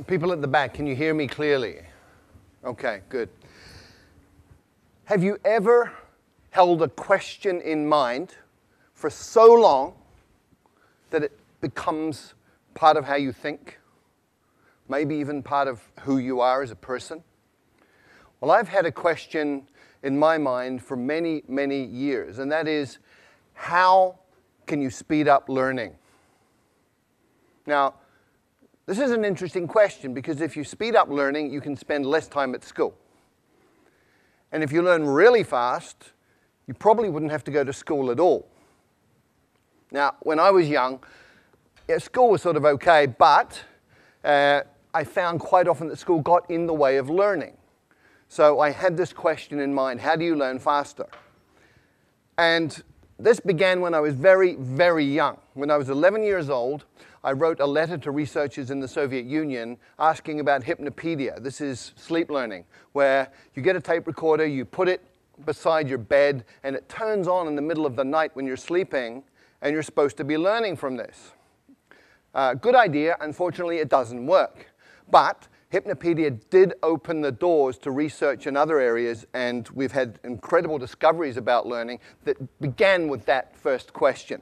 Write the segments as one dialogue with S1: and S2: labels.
S1: People at the back, can you hear me clearly? Okay, good. Have you ever held a question in mind for so long that it becomes part of how you think? Maybe even part of who you are as a person? Well, I've had a question in my mind for many, many years, and that is, how can you speed up learning? Now, this is an interesting question because if you speed up learning, you can spend less time at school. And if you learn really fast, you probably wouldn't have to go to school at all. Now, when I was young, school was sort of okay, but I found quite often that school got in the way of learning. So I had this question in mind: how do you learn faster? And this began when I was very, very young. When I was 11 years old, I wrote a letter to researchers in the Soviet Union asking about hypnopedia. This is sleep learning, where you get a tape recorder, you put it beside your bed, and it turns on in the middle of the night when you're sleeping, and you're supposed to be learning from this. Good idea. Unfortunately, it doesn't work. But hypnopedia did open the doors to research in other areas, and we've had incredible discoveries about learning that began with that first question.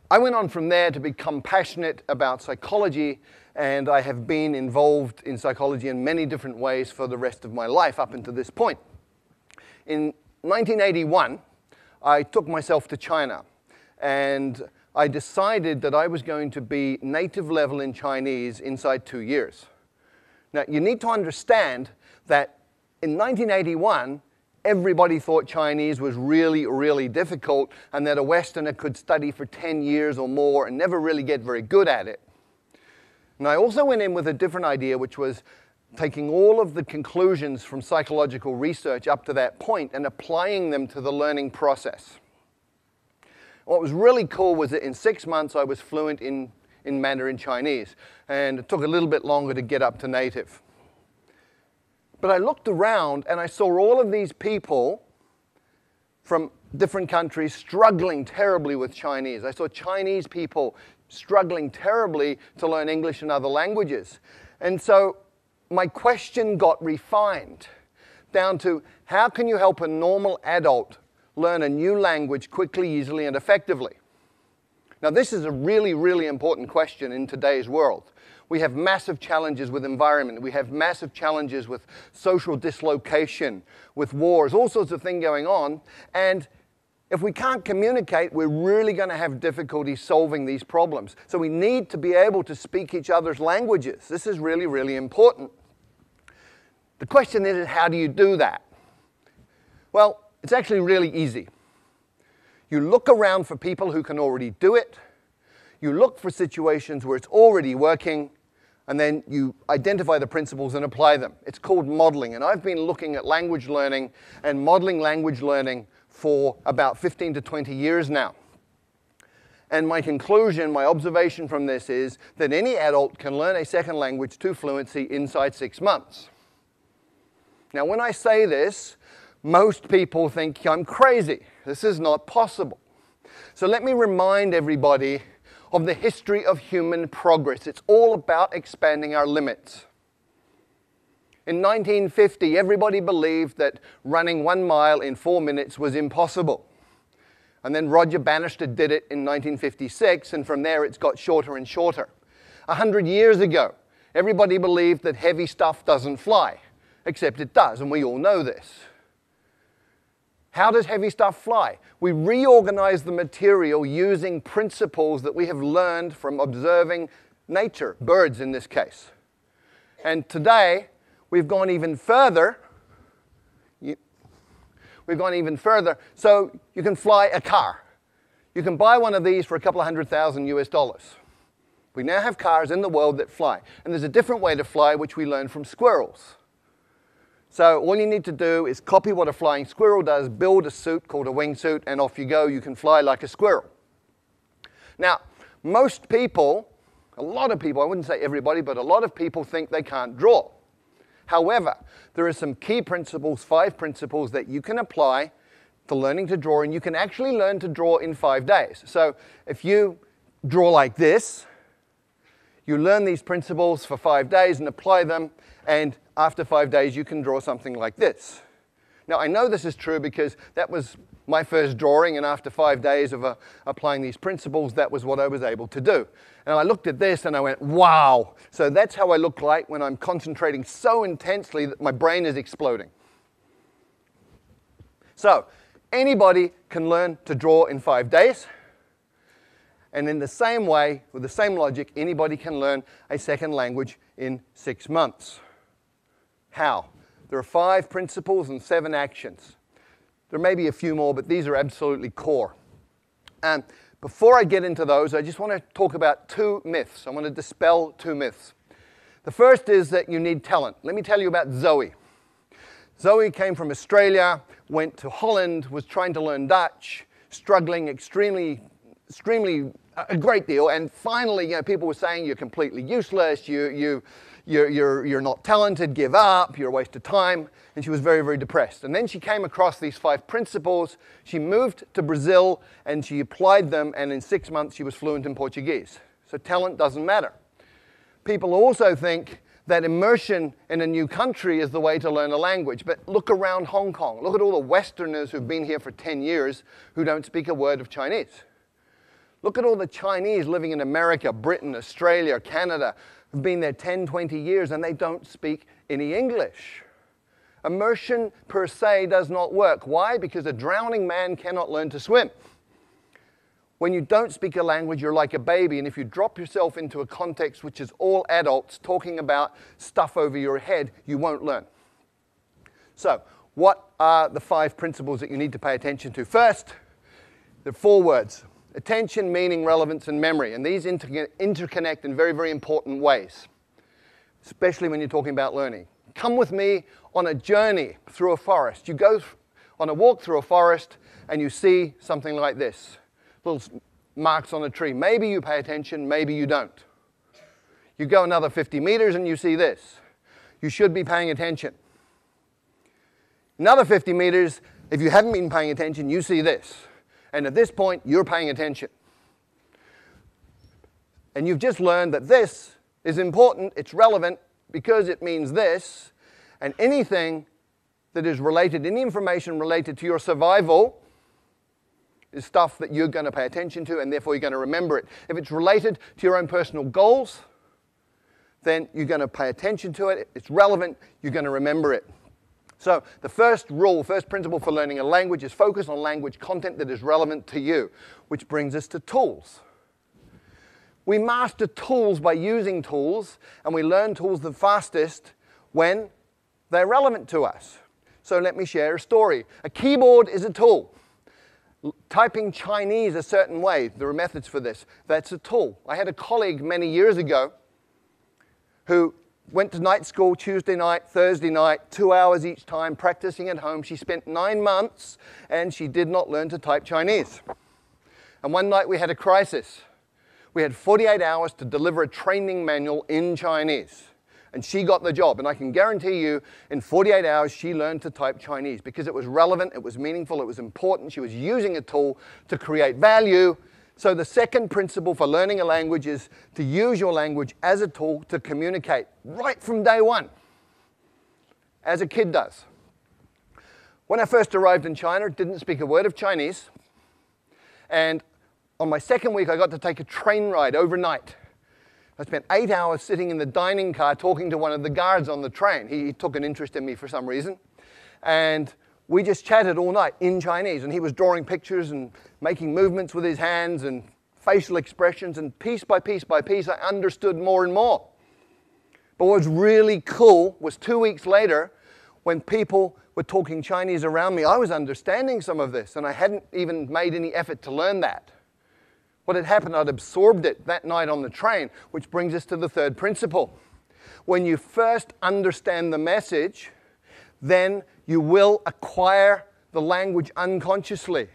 S1: I went on from there to become passionate about psychology, and I have been involved in psychology in many different ways for the rest of my life up until this point. In 1981, I took myself to China, and I decided that I was going to be native level in Chinese inside 2 years. Now, you need to understand that in 1981, everybody thought Chinese was really, really difficult and that a Westerner could study for 10 years or more and never really get very good at it. And I also went in with a different idea, which was taking all of the conclusions from psychological research up to that point and applying them to the learning process. What was really cool was that in 6 months I was fluent in Mandarin Chinese, and it took a little bit longer to get up to native. But I looked around and I saw all of these people from different countries struggling terribly with Chinese. I saw Chinese people struggling terribly to learn English and other languages. And so my question got refined down to, how can you help a normal adult learn a new language quickly, easily, and effectively? Now, this is a really, really important question in today's world. We have massive challenges with environment. We have massive challenges with social dislocation, with wars, all sorts of things going on. And if we can't communicate, we're really going to have difficulty solving these problems. So we need to be able to speak each other's languages. This is really, really important. The question is, how do you do that? Well, it's actually really easy. You look around for people who can already do it. You look for situations where it's already working, and then you identify the principles and apply them. It's called modeling, and I've been looking at language learning and modeling language learning for about 15 to 20 years now. And my conclusion, my observation from this is that any adult can learn a second language to fluency inside 6 months. Now, when I say this, most people think I'm crazy. This is not possible. So let me remind everybody of the history of human progress. It's all about expanding our limits. In 1950, everybody believed that running 1 mile in 4 minutes was impossible. And then Roger Bannister did it in 1956, and from there it's got shorter and shorter. 100 years ago, everybody believed that heavy stuff doesn't fly, except it does, and we all know this. How does heavy stuff fly? We reorganize the material using principles that we have learned from observing nature, birds in this case. And today, we've gone even further. So you can fly a car. You can buy one of these for a couple of $100,000 US. We now have cars in the world that fly. And there's a different way to fly, which we learned from squirrels. So all you need to do is copy what a flying squirrel does, build a suit called a wingsuit, and off you go. You can fly like a squirrel. Now, most people, a lot of people, I wouldn't say everybody, but a lot of people think they can't draw. However, there are some key principles, 5 principles that you can apply to learning to draw, and you can actually learn to draw in 5 days. So if you draw like this, You learn these principles for 5 days and apply them, and after 5 days you can draw something like this. Now I know this is true because that was my first drawing, and after 5 days of applying these principles, that was what I was able to do. And I looked at this and I went, wow! So that's how I look like when I'm concentrating so intensely that my brain is exploding. So anybody can learn to draw in 5 days. And in the same way, with the same logic, anybody can learn a second language in 6 months. How? There are 5 principles and 7 actions. There may be a few more, but these are absolutely core. And before I get into those, I just want to talk about 2 myths. I want to dispel 2 myths. The first is that you need talent. Let me tell you about Zoe. Zoe came from Australia, went to Holland, was trying to learn Dutch, struggling extremely a great deal, and finally, people were saying you're completely useless, you're not talented, give up, you're a waste of time, and she was very, very depressed. And then she came across these 5 principles. She moved to Brazil and she applied them, and in 6 months she was fluent in Portuguese. So talent doesn't matter. People also think that immersion in a new country is the way to learn a language, but look around Hong Kong. Look at all the Westerners who've been here for 10 years who don't speak a word of Chinese. Look at all the Chinese living in America, Britain, Australia, Canada, who've been there 10, 20 years, and they don't speak any English. Immersion per se does not work. Why? Because a drowning man cannot learn to swim. When you don't speak a language, you're like a baby, and if you drop yourself into a context which is all adults talking about stuff over your head, you won't learn. So, what are the 5 principles that you need to pay attention to? First, there are 4 words. Attention, meaning, relevance, and memory. And these interconnect in very, very important ways, especially when you're talking about learning. Come with me on a journey through a forest. You go on a walk through a forest and you see something like this. Little marks on a tree. Maybe you pay attention, maybe you don't. You go another 50 meters and you see this. You should be paying attention. Another 50 meters, if you haven't been paying attention, you see this. And at this point, you're paying attention. And you've just learned that this is important, it's relevant, because it means this. And anything that is related, any information related to your survival, is stuff that you're going to pay attention to, and therefore you're going to remember it. If it's related to your own personal goals, then you're going to pay attention to it. If it's relevant, you're going to remember it. So the first principle for learning a language is focus on language content that is relevant to you, which brings us to tools. We master tools by using tools, and we learn tools the fastest when they're relevant to us. So let me share a story. A keyboard is a tool. Typing Chinese a certain way, there are methods for this. That's a tool. I had a colleague many years ago who went to night school Tuesday night, Thursday night, 2 hours each time, practicing at home. She spent 9 months, and she did not learn to type Chinese. And one night we had a crisis. We had 48 hours to deliver a training manual in Chinese. And she got the job. And I can guarantee you, in 48 hours, she learned to type Chinese because it was relevant, it was meaningful, it was important. She was using a tool to create value. So the second principle for learning a language is to use your language as a tool to communicate right from day one, as a kid does. When I first arrived in China, didn't speak a word of Chinese. And on my second week, I got to take a train ride overnight. I spent 8 hours sitting in the dining car talking to one of the guards on the train. He took an interest in me for some reason. And we just chatted all night in Chinese, and he was drawing pictures and making movements with his hands and facial expressions, and piece by piece by piece, I understood more and more. But what was really cool was 2 weeks later, when people were talking Chinese around me, I was understanding some of this, and I hadn't even made any effort to learn that. What had happened, I'd absorbed it that night on the train, which brings us to the third principle. When you first understand the message, then you will acquire the language unconsciously.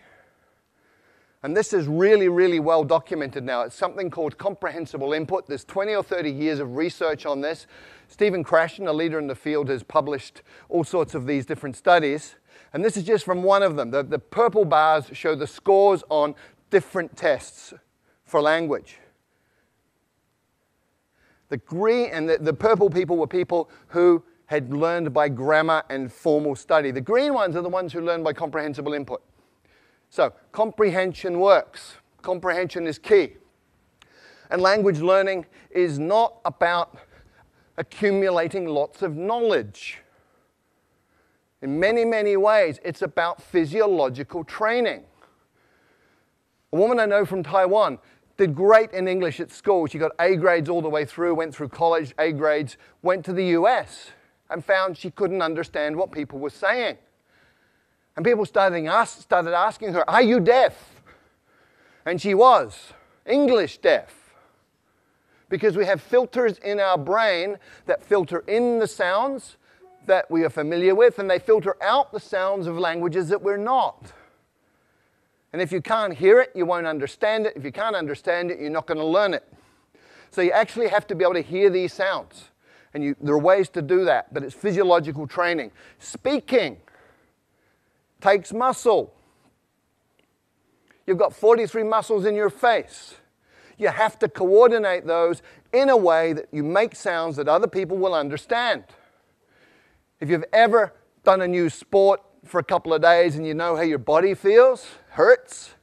S1: And this is really, really well documented now. It's something called comprehensible input. There's 20 or 30 years of research on this. Stephen Krashen, a leader in the field, has published all sorts of these different studies. And this is just from one of them. The purple bars show the scores on different tests for language. The green and the purple people were people who had learned by grammar and formal study. The green ones are the ones who learn by comprehensible input. So comprehension works. Comprehension is key. And language learning is not about accumulating lots of knowledge. In many, many ways, it's about physiological training. A woman I know from Taiwan did great in English at school. She got A grades all the way through, went through college, A grades, went to the US and found she couldn't understand what people were saying. And people started asking her, "Are you deaf?" And she was English deaf. Because we have filters in our brain that filter in the sounds that we are familiar with, and they filter out the sounds of languages that we're not. And if you can't hear it, you won't understand it. If you can't understand it, you're not going to learn it. So you actually have to be able to hear these sounds. And there are ways to do that, but it's physiological training. Speaking takes muscle. You've got 43 muscles in your face. You have to coordinate those in a way that you make sounds that other people will understand. If you've ever done a new sport for a couple of days and you know how your body feels, hurts,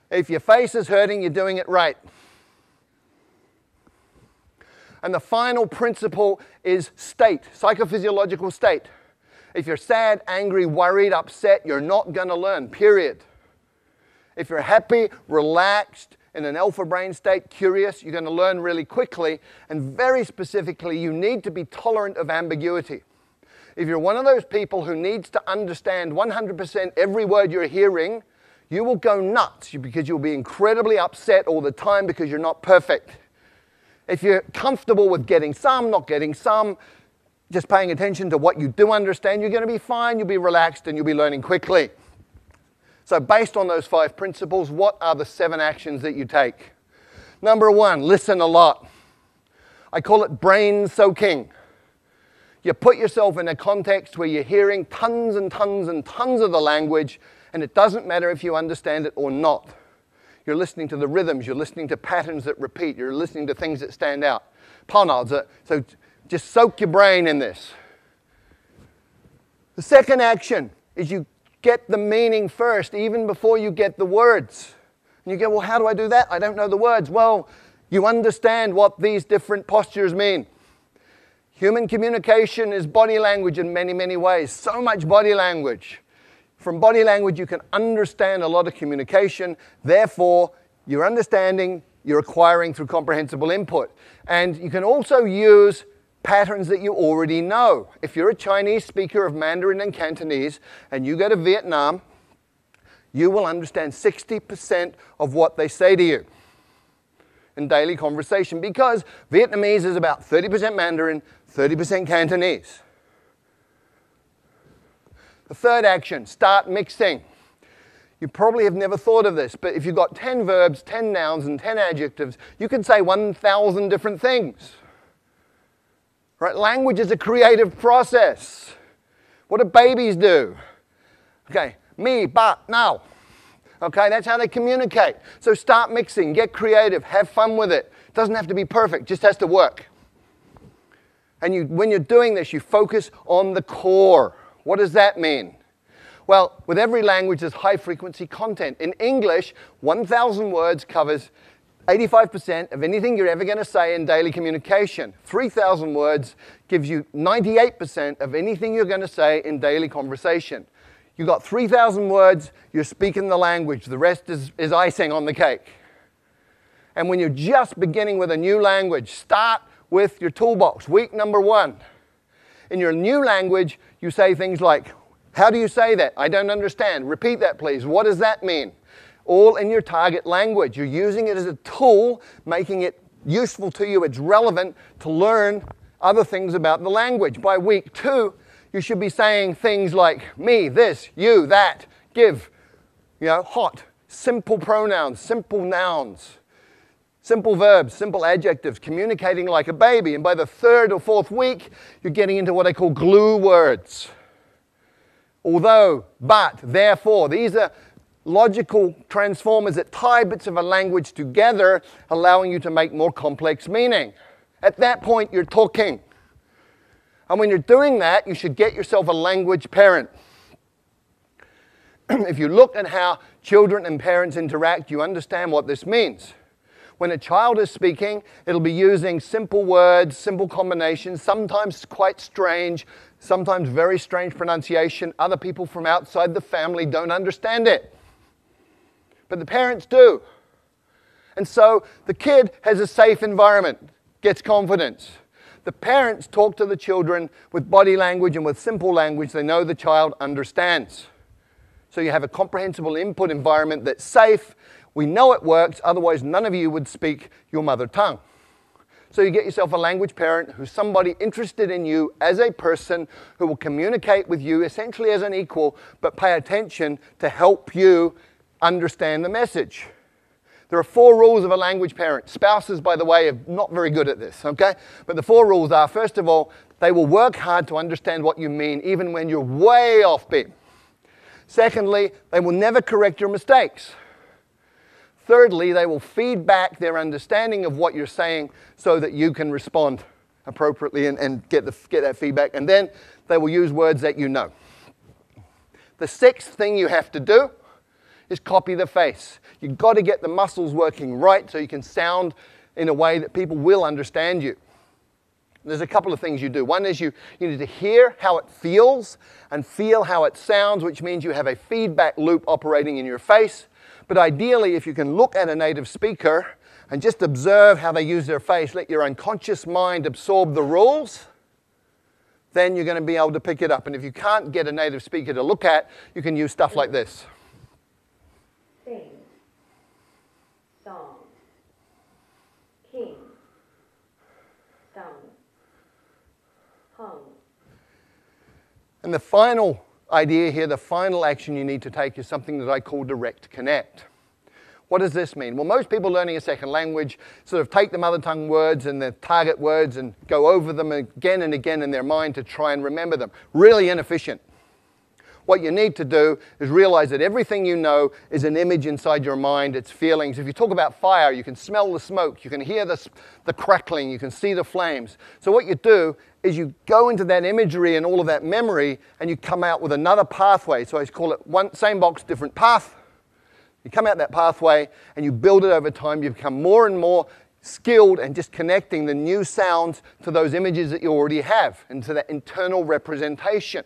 S1: if your face is hurting, you're doing it right. And the final principle is state, psychophysiological state. If you're sad, angry, worried, upset, you're not going to learn, period. If you're happy, relaxed, in an alpha brain state, curious, you're going to learn really quickly. And very specifically, you need to be tolerant of ambiguity. If you're one of those people who needs to understand 100% every word you're hearing, you will go nuts because you'll be incredibly upset all the time because you're not perfect. If you're comfortable with getting some, not getting some, just paying attention to what you do understand, you're going to be fine, you'll be relaxed, and you'll be learning quickly. So based on those 5 principles, what are the 7 actions that you take? Number 1, listen a lot. I call it brain soaking. You put yourself in a context where you're hearing tons and tons and tons of the language, and it doesn't matter if you understand it or not. You're listening to the rhythms, you're listening to patterns that repeat, you're listening to things that stand out. So just soak your brain in this. The second action is you get the meaning first, even before you get the words. And you go, well, how do I do that? I don't know the words. Well, you understand what these different postures mean. Human communication is body language in many, many ways. So much body language. From body language, you can understand a lot of communication. Therefore, you're understanding, you're acquiring through comprehensible input. And you can also use patterns that you already know. If you're a Chinese speaker of Mandarin and Cantonese and you go to Vietnam, you will understand 60% of what they say to you in daily conversation because Vietnamese is about 30% Mandarin, 30% Cantonese. The third action, start mixing. You probably have never thought of this, but if you've got 10 verbs, 10 nouns, and 10 adjectives, you can say 1,000 different things. Right? Language is a creative process. What do babies do? Okay, me, but, now. Okay, that's how they communicate. So start mixing, get creative, have fun with it. It doesn't have to be perfect, just has to work. And when you're doing this, you focus on the core. What does that mean? Well, with every language, there's high-frequency content. In English, 1,000 words covers 85% of anything you're ever going to say in daily communication. 3,000 words gives you 98% of anything you're going to say in daily conversation. You've got 3,000 words, you're speaking the language. The rest is icing on the cake. And when you're just beginning with a new language, start with your toolbox. Week number 1. In your new language, you say things like, how do you say that? I don't understand. Repeat that, please. What does that mean? All in your target language. You're using it as a tool, making it useful to you. It's relevant to learn other things about the language. By week 2, you should be saying things like me, this, you, that, give, hot, simple pronouns, simple nouns, simple verbs, simple adjectives, communicating like a baby. And by the 3rd or 4th week, you're getting into what I call glue words. Although, but, therefore, these are logical transformers that tie bits of a language together, allowing you to make more complex meaning. At that point, you're talking. And when you're doing that, you should get yourself a language parent. If you look at how children and parents interact, you understand what this means. When a child is speaking, it'll be using simple words, simple combinations, sometimes quite strange, sometimes very strange pronunciation. Other people from outside the family don't understand it. But the parents do. And so the kid has a safe environment, gets confidence. The parents talk to the children with body language and with simple language they know the child understands. So you have a comprehensible input environment that's safe. We know it works, otherwise none of you would speak your mother tongue. So you get yourself a language parent who's somebody interested in you as a person who will communicate with you essentially as an equal, but pay attention to help you understand the message. There are 4 rules of a language parent. Spouses, by the way, are not very good at this, okay? But the 4 rules are, first of all, they will work hard to understand what you mean, even when you're way off beat. Secondly, they will never correct your mistakes. Thirdly, they will feed back their understanding of what you're saying so that you can respond appropriately and get that feedback. And then they will use words that you know. The 6th thing you have to do is copy the face. You've got to get the muscles working right so you can sound in a way that people will understand you. There's a couple of things you do. One is you need to hear how it feels and feel how it sounds, which means you have a feedback loop operating in your face. But ideally, if you can look at a native speaker and just observe how they use their face, let your unconscious mind absorb the rules, then you're going to be able to pick it up. And if you can't get a native speaker to look at, you can use stuff like this.
S2: Sing, song, king, sung, hung.
S1: And the final idea here, the final action you need to take is something that I call direct connect. What does this mean? Well, most people learning a second language sort of take the mother tongue words and the target words and go over them again and again in their mind to try and remember them. Really inefficient. What you need to do is realize that everything you know is an image inside your mind, it's feelings. If you talk about fire, you can smell the smoke, you can hear the crackling, you can see the flames. So what you do is you go into that imagery and all of that memory and you come out with another pathway. So I call it same box, different path. You come out that pathway and you build it over time. You become more and more skilled and just connecting the new sounds to those images that you already have and to that internal representation.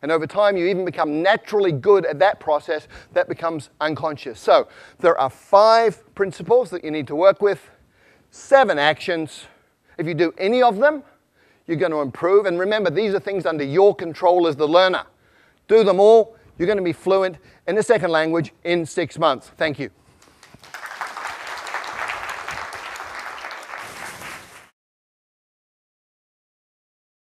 S1: And over time, you even become naturally good at that process. That becomes unconscious. So there are 5 principles that you need to work with, 7 actions. If you do any of them, you're going to improve. And remember, these are things under your control as the learner. Do them all. You're going to be fluent in the second language in 6 months. Thank you.